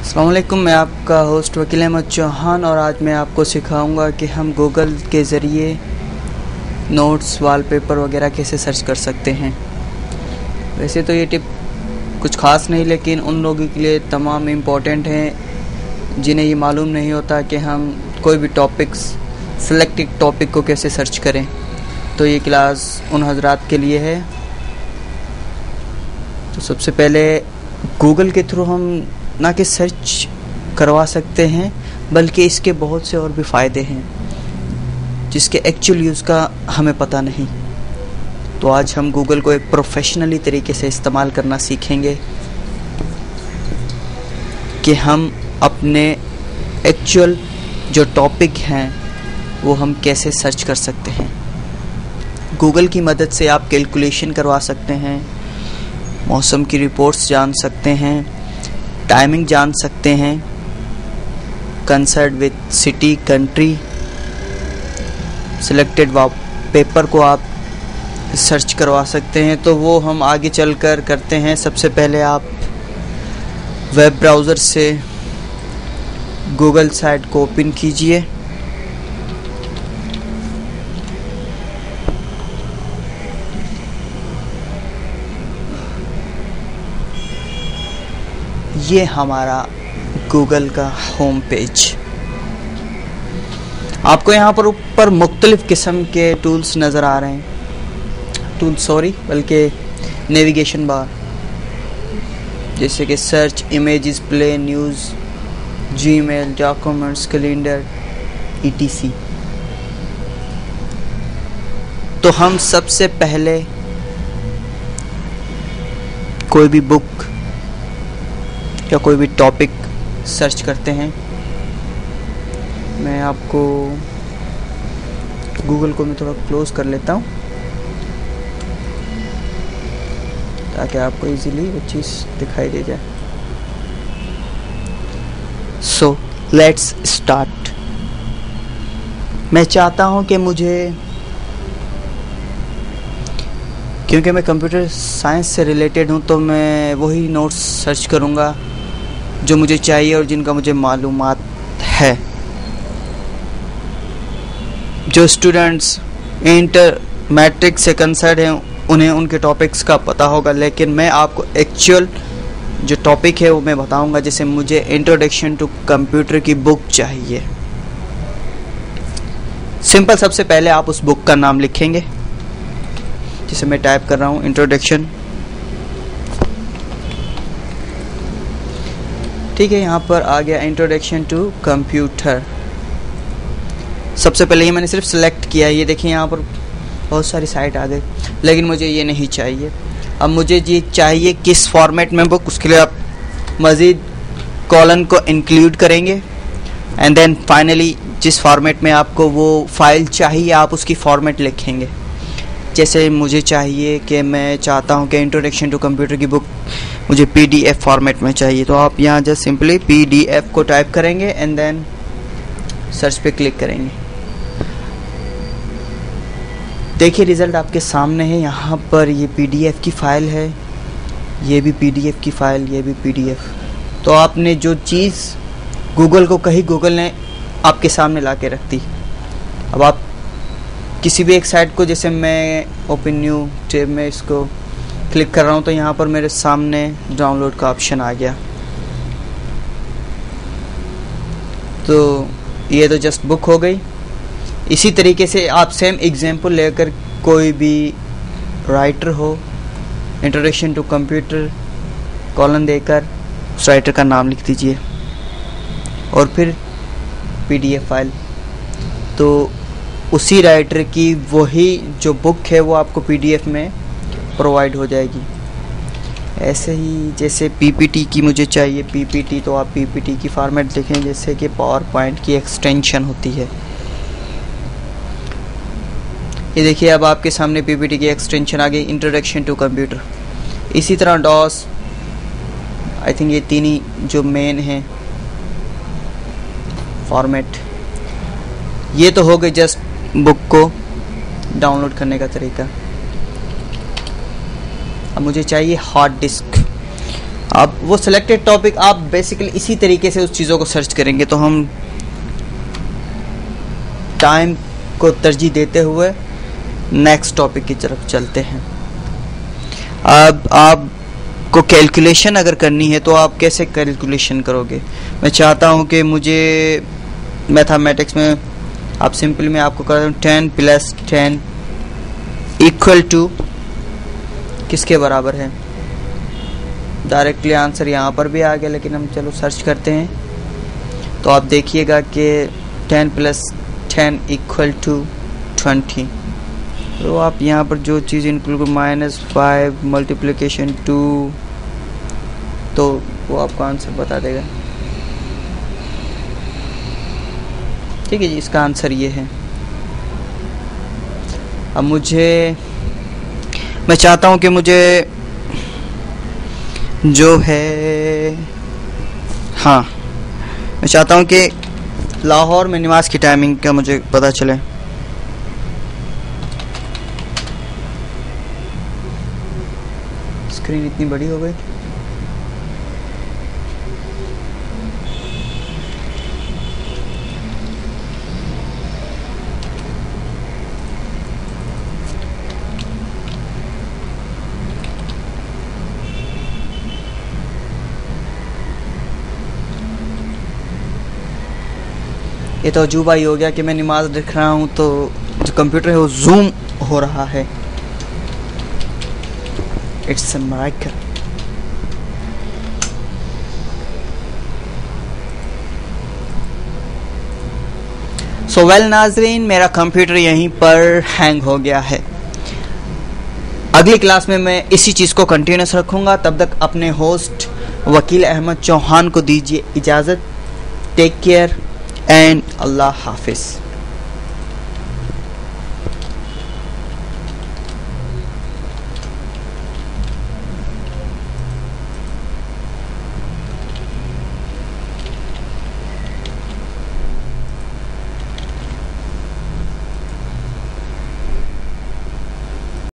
अस्सलाम वालेकुम, मैं आपका होस्ट वकील अहमद चौहान और आज मैं आपको सिखाऊंगा कि हम गूगल के ज़रिए नोट्स, वॉलपेपर वगैरह कैसे सर्च कर सकते हैं। वैसे तो ये टिप कुछ ख़ास नहीं, लेकिन उन लोगों के लिए तमाम इम्पोर्टेंट हैं जिन्हें ये मालूम नहीं होता कि हम कोई भी सिलेक्टेड टॉपिक को कैसे सर्च करें। तो ये क्लास उन हजरात के लिए है। तो सबसे पहले गूगल के थ्रू हम ना कि सर्च करवा सकते हैं, बल्कि इसके बहुत से और भी फ़ायदे हैं जिसके एक्चुअल यूज़ का हमें पता नहीं। तो आज हम गूगल को एक प्रोफेशनली तरीके से इस्तेमाल करना सीखेंगे कि हम अपने एक्चुअल जो टॉपिक हैं वो हम कैसे सर्च कर सकते हैं। गूगल की मदद से आप कैलकुलेशन करवा सकते हैं, मौसम की रिपोर्ट्स जान सकते हैं, टाइमिंग जान सकते हैं, concert with city country, selected paper को आप सर्च करवा सकते हैं। तो वो हम आगे चलकर करते हैं। सबसे पहले आप वेब ब्राउज़र से गूगल साइट को ओपन कीजिए। ये हमारा गूगल का होम पेज। आपको यहाँ पर ऊपर मुख्तलिफ किस्म के टूल्स नज़र आ रहे हैं, बल्कि नेविगेशन बार, जैसे कि search, images, play, news, Gmail, documents, calendar, etc। तो हम सबसे पहले कोई भी बुक या कोई भी टॉपिक सर्च करते हैं। मैं आपको गूगल को मैं थोड़ा क्लोज कर लेता हूँ ताकि आपको इजीली वो चीज़ दिखाई दे जाए। So let's start. मैं चाहता हूँ कि क्योंकि मैं कंप्यूटर साइंस से रिलेटेड हूँ, तो मैं वही नोट्स सर्च करूँगा जो मुझे चाहिए और जिनका मुझे मालूमात है। जो स्टूडेंट्स इंटर मैट्रिक से कंसर्न हैं उन्हें उनके टॉपिक्स का पता होगा, लेकिन मैं आपको एक्चुअल जो टॉपिक है वो मैं बताऊंगा। जैसे मुझे इंट्रोडक्शन टू कंप्यूटर की बुक चाहिए। सिंपल, सबसे पहले आप उस बुक का नाम लिखेंगे। जैसे मैं टाइप कर रहा हूँ इंट्रोडक्शन। ठीक है, यहाँ पर आ गया इंट्रोडक्शन टू कंप्यूटर। सबसे पहले ये मैंने सिर्फ सेलेक्ट किया। ये देखिए यहाँ पर बहुत सारी साइट आ गई, लेकिन मुझे ये नहीं चाहिए। अब मुझे ये चाहिए किस फॉर्मेट में बुक, उसके लिए आप मज़ीद कॉलन को इंक्लूड करेंगे एंड देन फाइनली जिस फॉर्मेट में आपको वो फाइल चाहिए आप उसकी फॉर्मेट लिखेंगे। जैसे मुझे चाहिए कि मैं चाहता हूँ कि इंट्रोडक्शन टू कंप्यूटर की बुक मुझे PDF फॉर्मेट में चाहिए, तो आप यहाँ जस्ट सिंपली PDF को टाइप करेंगे एंड देन सर्च पे क्लिक करेंगे। देखिए रिज़ल्ट आपके सामने है। यहाँ पर ये PDF की फ़ाइल है, ये भी PDF की फ़ाइल, ये भी PDF। तो आपने जो चीज़ गूगल को कही, गूगल ने आपके सामने ला के रख दी। अब आप किसी भी एक साइट को, जैसे मैं ओपन न्यू टैब में इसको क्लिक कर रहा हूँ, तो यहाँ पर मेरे सामने डाउनलोड का ऑप्शन आ गया। तो ये तो जस्ट बुक हो गई। इसी तरीके से आप सेम एग्जांपल लेकर कोई भी राइटर हो, इंट्रोडक्शन टू कंप्यूटर कॉलन देकर उस राइटर का नाम लिख दीजिए और फिर PDF फाइल। तो उसी राइटर की वही जो बुक है वो आपको PDF में प्रोवाइड हो जाएगी। ऐसे ही जैसे PPT की मुझे चाहिए PPT, तो आप PPT की फॉर्मेट देखें, जैसे कि पावर पॉइंट की एक्सटेंशन होती है। ये देखिए अब आपके सामने PPT की एक्सटेंशन आ गई, इंट्रोडक्शन टू कंप्यूटर। इसी तरह DOS, आई थिंक ये तीन ही जो मेन हैं फॉर्मेट। ये तो हो गई जस्ट बुक को डाउनलोड करने का तरीका। अब मुझे चाहिए हार्ड डिस्क। अब वो सिलेक्टेड टॉपिक आप बेसिकली इसी तरीके से उस चीज़ों को सर्च करेंगे। तो हम टाइम को तरजीह देते हुए नेक्स्ट टॉपिक की तरफ चलते हैं। अब आपको कैलकुलेशन अगर करनी है तो आप कैसे कैलकुलेशन करोगे? मैं चाहता हूं कि मुझे मैथमेटिक्स में आप सिंपल में आपको कर 10 + 10 = किसके बराबर है? डायरेक्टली आंसर यहाँ पर भी आ गया, लेकिन हम चलो सर्च करते हैं। तो आप देखिएगा कि 10 + 10 = 20। तो आप यहाँ पर जो चीज़ इंक्लूड -5 मल्टीप्लिकेशन 2, तो वो आपको आंसर बता देगा। ठीक है जी, इसका आंसर ये है। अब मैं चाहता हूँ कि मुझे जो है, हाँ, मैं चाहता हूँ कि लाहौर में नमाज की टाइमिंग का मुझे पता चले। स्क्रीन इतनी बड़ी हो गई। ये तो अजूबा ही हो गया कि मैं नमाज देख रहा हूँ तो जो कंप्यूटर है वो जूम हो रहा है। It's a miracle. So well नाज़रीन, मेरा कंप्यूटर यहीं पर हैंग हो गया है। अगली क्लास में मैं इसी चीज़ को कंटिन्यूस रखूँगा। तब तक अपने होस्ट वकील अहमद चौहान को दीजिए इजाज़त। टेक केयर एंड अल्लाह हाफिज़।